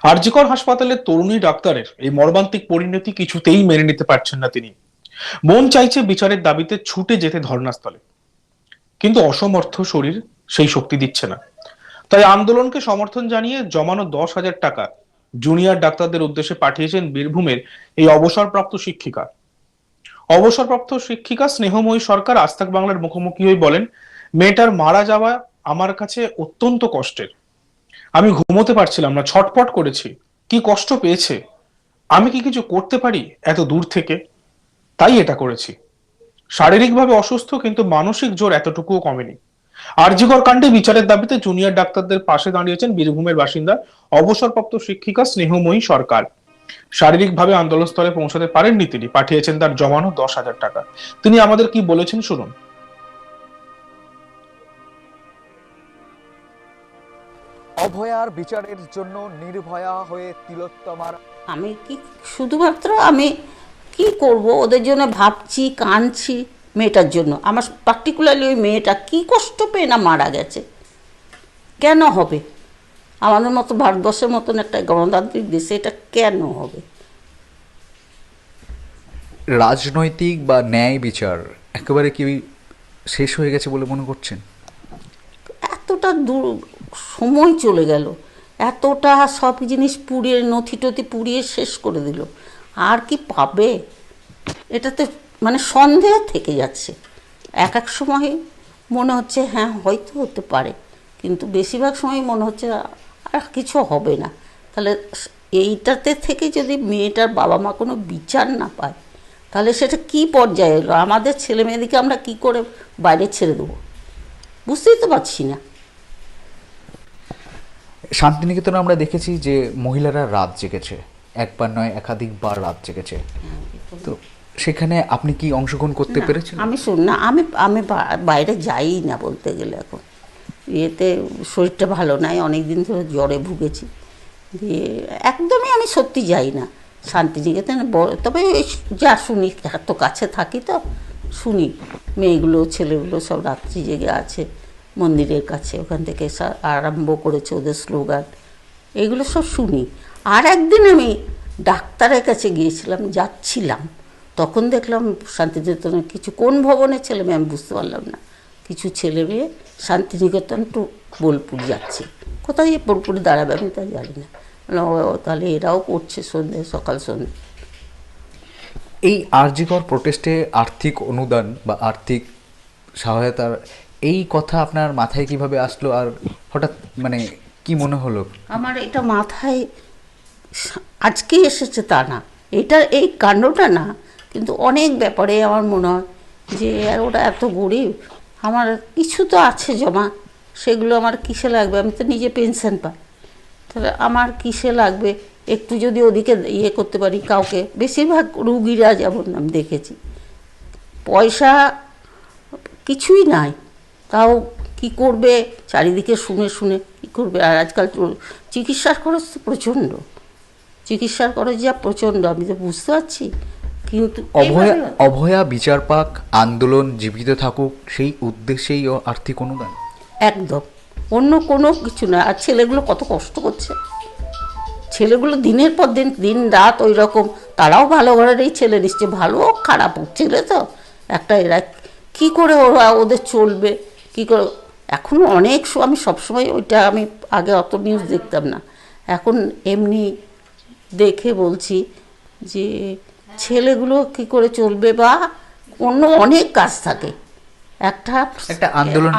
আর জি কর হাসপাতালের তরুণী ডাক্তারের এই মর্মান্তিক পরিণতি কিছুতেই মেনে নিতে পারছেন না তিনি। মন চাইছে বিচারের দাবিতে ছুটে যেতে ধর্ণাস্থলে, কিন্তু অসমর্থ শরীর সেই শক্তি দিচ্ছে না। তাই আন্দোলনকে সমর্থন জানিয়ে জমানো 10,000 টাকা জুনিয়র ডাক্তারদের উদ্দেশ্যে পাঠিয়েছেন বীরভূমের এই অবসরপ্রাপ্ত শিক্ষিকা স্নেহময়ী সরকার। আজ তাক বাংলার মুখোমুখি হয়ে বলেন, মেয়েটার মারা যাওয়া আমার কাছে অত্যন্ত কষ্টের। আমি ঘুমোতে পারছিলাম না, ছটফট করেছি। কি কষ্ট পেয়েছে, আমি কি কিছু করতে পারি এত দূর থেকে? তাই এটা করেছি। শারীরিকভাবে অসুস্থ, কিন্তু মানসিক জোর এতটুকুও কমেনি। আর জি কর কাণ্ডে বিচারের দাবিতে জুনিয়র ডাক্তারদের পাশে দাঁড়িয়েছেন বীরভূমের বাসিন্দা অবসরপ্রাপ্ত শিক্ষিকা স্নেহময়ী সরকার। শারীরিকভাবে আন্দোলনস্থলে পৌঁছাতে পারেননি তিনি, পাঠিয়েছেন তার জমানো 10,000 টাকা। তিনি আমাদের কি বলেছেন শুনুন। অভয়ার বিচারের জন্য নির্ভয়া হয়ে তিলোত্তমার। আমি কি শুধুমাত্র আমি কি করব ওদের জন্য ভাবছি, কাঁদছি মেয়েটার জন্য। আমার পার্টিকুলারলি ওই মেয়েটা কি কষ্ট পেয়ে না মারা গেছে, কেন হবে? আমাদের মতো ভারতবর্ষের মতন একটা গণতান্ত্রিক দেশে এটা কেন হবে? রাজনৈতিক বা ন্যায় বিচার একেবারে কি শেষ হয়ে গেছে বলে মনে করছেন? এতটা দূর সময় চলে গেল, এতটা সব জিনিস পুড়িয়ে, নথি টথি পুড়িয়ে শেষ করে দিল, আর কি পাবে? এটাতে মানে সন্দেহ থেকে যাচ্ছে। এক এক সময় মনে হচ্ছে হ্যাঁ হয়তো হতে পারে, কিন্তু বেশিরভাগ সময় মনে হচ্ছে আর কিছু হবে না। তাহলে এইটাতে থেকে যদি মেয়েটার বাবা মা কোনো বিচার না পায়, তাহলে সেটা কি পর্যায়ে এলো? আমাদের ছেলে মেয়েদেরকে আমরা কি করে বাইরে ছেড়ে দেবো? বুঝতেই তো পারছি না। শান্তিনিকেতনে আমরা দেখেছি যে মহিলারা রাত জেগেছে, একবার নয় একাধিকবার রাত জেগেছে। তো সেখানে আপনি কি অংশগ্রহণ করতে না, পেরেছেন? আমি শুন না, আমি আমি বাইরে যাই না বলতে গেলে। এখন ইয়েতে শরীরটা ভালো নাই, অনেক দিন ধরে জ্বরে ভুগেছি, দিয়ে একদমই আমি সত্যি যাই না শান্তিনিকেতনে। তবে যা শুনি, এত কাছে থাকি তো শুনি, মেয়েগুলো ছেলেগুলো সব রাত্রি জেগে আছে মন্দিরের কাছে, ওখান থেকে আরম্ভ করেছে ওদের স্লোগান, এগুলো সব শুনি। আর একদিন আমি ডাক্তারের কাছে গিয়েছিলাম, যাচ্ছিলাম, তখন দেখলাম শান্তিনিকেতনের কিছু, কোন ভবনের ছেলে মেয়ে আমি বুঝতে পারলাম না, কিছু ছেলে মেয়ে শান্তিনিকেতন টু বোলপুর যাচ্ছে। কোথায় বোলপুরে দাঁড়াবে আমি তা জানি না। তাহলে এরাও করছে সন্ধ্যে, সকাল সন্ধ্যে। এই আরজিকর প্রোটেস্টে আর্থিক অনুদান বা আর্থিক সহায়তার এই কথা আপনার মাথায় কিভাবে আসলো, আর হঠাৎ মানে কি মনে হলো? আমার এটা মাথায় আজকে এসেছে তা না, এটা এই কাণ্ডটা না, কিন্তু অনেক ব্যাপারে আমার মনে হয় যে ওরা এত গরিব, আমার কিছু তো আছে জমা, সেগুলো আমার কিসে লাগবে? আমি তো নিজে পেনশন পাই, তাহলে আমার কিসে লাগবে? একটু যদি ওদিকে ইয়ে করতে পারি কাউকে, বেশিরভাগ রুগীরা যেমন আমি দেখেছি পয়সা কিছুই নাই, তাও কি করবে, চারিদিকে শুনে শুনে কী করবে? আর আজকাল চিকিৎসার খরচ তো প্রচণ্ড, চিকিৎসার খরচ যা প্রচণ্ড, আমি তো বুঝতে পারছি, কিন্তু অভয়া বিচার পাক, আন্দোলন জীবিত থাকুক, সেই উদ্দেশ্যেই আর্থিক অনুদান। একদম অন্য কোনো কিছু না। আর ছেলেগুলো কত কষ্ট করছে, ছেলেগুলো দিনের পর দিন, দিন রাত ওই রকম, তারাও ভালো ঘরেরই ছেলে, নিশ্চয় ভালো খারাপ ছেলে তো একটা, এরা কী করে ওরা ওদের চলবে কী করে? এখনও অনেক আমি সবসময় ওইটা, আমি আগে অত নিউজ দেখতাম না, এখন এমনি দেখে বলছি যে ছেলেগুলো কী করে চলবে, বা অন্য অনেক কাজ থাকে, একটা একটা আন্দোলন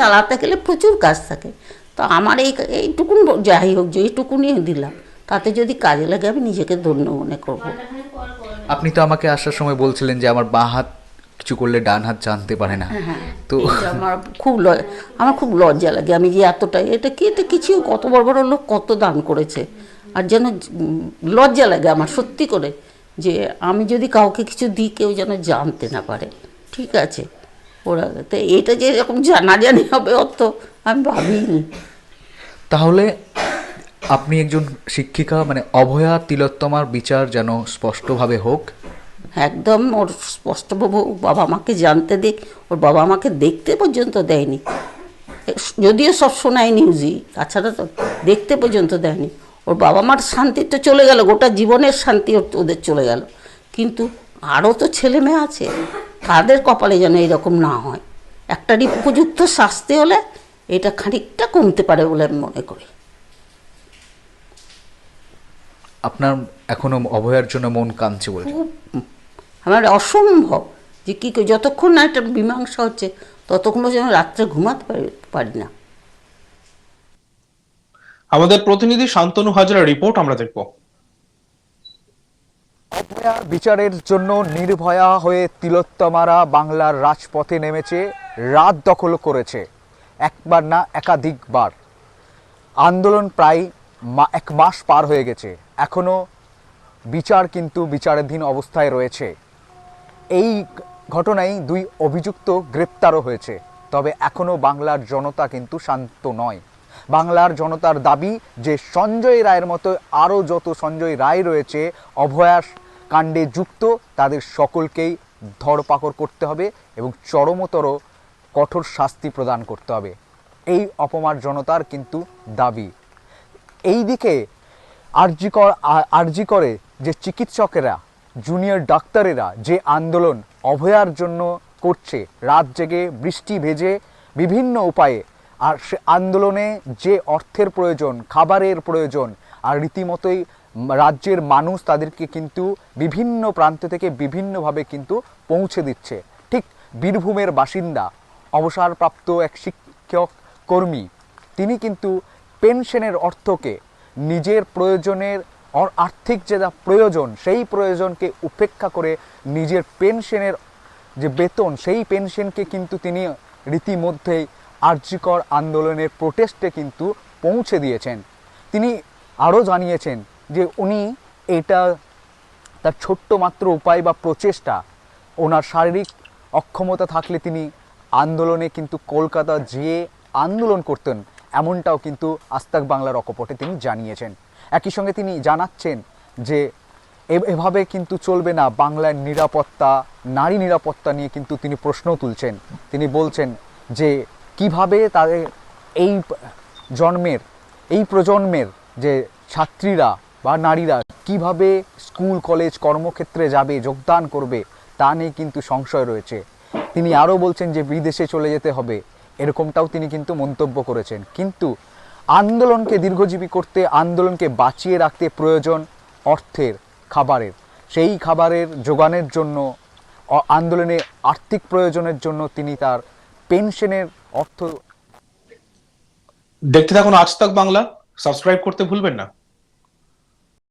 চালাতে গেলে প্রচুর কাজ থাকে। তো আমার এইটুকুন যাই হোক, যে এইটুকুনি দিলাম, তাতে যদি কাজে লাগে আমি নিজেকে ধন্য মনে করব। আপনি তো আমাকে আসার সময় বলছিলেন যে আমার বাঁ হাত কিছু করলে ডান হাত জানতে পারে না। হ্যাঁ, তো আমার খুব লজ্জা লাগে, আমি যে এতটাই, এটা কি, এটা কিছু, কত বড় বড় লোক কত দান করেছে, আর যেন লজ্জা লাগে আমার সত্যি করে, যে আমি যদি কাউকে কিছু দিই কেউ যেন জানতে না পারে। ঠিক আছে, ওরা তো এটা যে এরকম জানাজানি হবে অত আমি ভাবিনি। তাহলে আপনি একজন শিক্ষিকা, মানে অভয়া তিলোত্তমার বিচার যেন স্পষ্টভাবে হোক। একদম ওর স্পষ্টভাবে বাবা মাকে জানতে দিক, ওর বাবা মাকে দেখতে পর্যন্ত দেয়নি, যদিও সব শোনায় নিউজই, তাছাড়া তো দেখতে পর্যন্ত দেয়নি। ওর বাবা মার শান্তি তো চলে গেল, গোটা জীবনের শান্তি ওদের চলে গেল, কিন্তু আরও তো ছেলে মেয়ে আছে, তাদের কপালে যেন এরকম না হয়। একটারই উপযুক্ত শাস্তি হলে এটা খানিকটা কমতে পারে বলে আমি মনে করি। আপনার এখনো অভয়ার জন্য মন কাঁদছে বলছে। খুব আমার অসম্ভব যে কী করে, যতক্ষণ না একটা মীমাংসা হচ্ছে ততক্ষণ যেন রাত্রে ঘুমাতে পারি না। আমাদের প্রতিনিধি শান্তনু হাজরার রিপোর্ট আমরা দেখব। অভয়া বিচারের জন্য নির্ভয়া হয়ে তিলোত্তমারা বাংলার রাজপথে নেমেছে, রাত দখল করেছে, একবার না একাধিকবার। আন্দোলন প্রায় 1 মাস পার হয়ে গেছে, এখনো বিচার কিন্তু বিচারাধীন অবস্থায় রয়েছে। এই ঘটনায় 2 অভিযুক্ত গ্রেপ্তারও হয়েছে, তবে এখনো বাংলার জনতা কিন্তু শান্ত নয়। বাংলার জনতার দাবি যে সঞ্জয় রায়ের মতো আরও যত সঞ্জয় রায় রয়েছে অভয়া কাণ্ডে যুক্ত, তাদের সকলকেই ধরপাকড় করতে হবে এবং চরমতর কঠোর শাস্তি প্রদান করতে হবে, এই অপমার জনতার কিন্তু দাবি। এই দিকে আরজি করে যে চিকিৎসকেরা, জুনিয়র ডাক্তারেরা যে আন্দোলন অভয়ার জন্য করছে, রাত জেগে বৃষ্টি ভেজে বিভিন্ন উপায়ে, আর সে আন্দোলনে যে অর্থের প্রয়োজন, খাবারের প্রয়োজন, আর রীতিমতোই রাজ্যের মানুষ তাদেরকে কিন্তু বিভিন্ন প্রান্ত থেকে বিভিন্নভাবে কিন্তু পৌঁছে দিচ্ছে। ঠিক বীরভূমের বাসিন্দা অবসরপ্রাপ্ত এক শিক্ষক কর্মী, তিনি কিন্তু পেনশনের অর্থকে নিজের প্রয়োজনের আর্থিক যে প্রয়োজন, সেই প্রয়োজনকে উপেক্ষা করে নিজের পেনশনের যে বেতন, সেই পেনশনকে কিন্তু তিনি রীতিমধ্যেই আরজিকর আন্দোলনের প্রোটেস্টে কিন্তু পৌঁছে দিয়েছেন। তিনি আরও জানিয়েছেন যে উনি এটা তার ছোট্ট মাত্র উপায় বা প্রচেষ্টা, ওনার শারীরিক অক্ষমতা থাকলে তিনি আন্দোলনে কিন্তু কলকাতা যেয়ে আন্দোলন করতেন, এমনটাও কিন্তু আজ তাক বাংলার অকপটে তিনি জানিয়েছেন। একই সঙ্গে তিনি জানাচ্ছেন যে এভাবে কিন্তু চলবে না, বাংলার নিরাপত্তা, নারী নিরাপত্তা নিয়ে কিন্তু তিনি প্রশ্ন তুলছেন। তিনি বলছেন যে কিভাবে তাদের এই প্রজন্মের যে ছাত্রীরা বা নারীরা কিভাবে স্কুল কলেজ কর্মক্ষেত্রে যাবে, যোগদান করবে, তা নিয়ে কিন্তু সংশয় রয়েছে। তিনি আরও বলছেন যে বিদেশে চলে যেতে হবে, এরকমটাও তিনি কিন্তু মন্তব্য করেছেন। কিন্তু আন্দোলনকে দীর্ঘজীবী করতে, আন্দোলনকে বাঁচিয়ে রাখতে প্রয়োজন অর্থের, খাবারের। সেই খাবারের যোগানের জন্য, আন্দোলনে আর্থিক প্রয়োজনের জন্য তিনি তার পেনশনের অর্থ। দেখতে থাকুন আজ তাক বাংলা, সাবস্ক্রাইব করতে ভুলবেন না।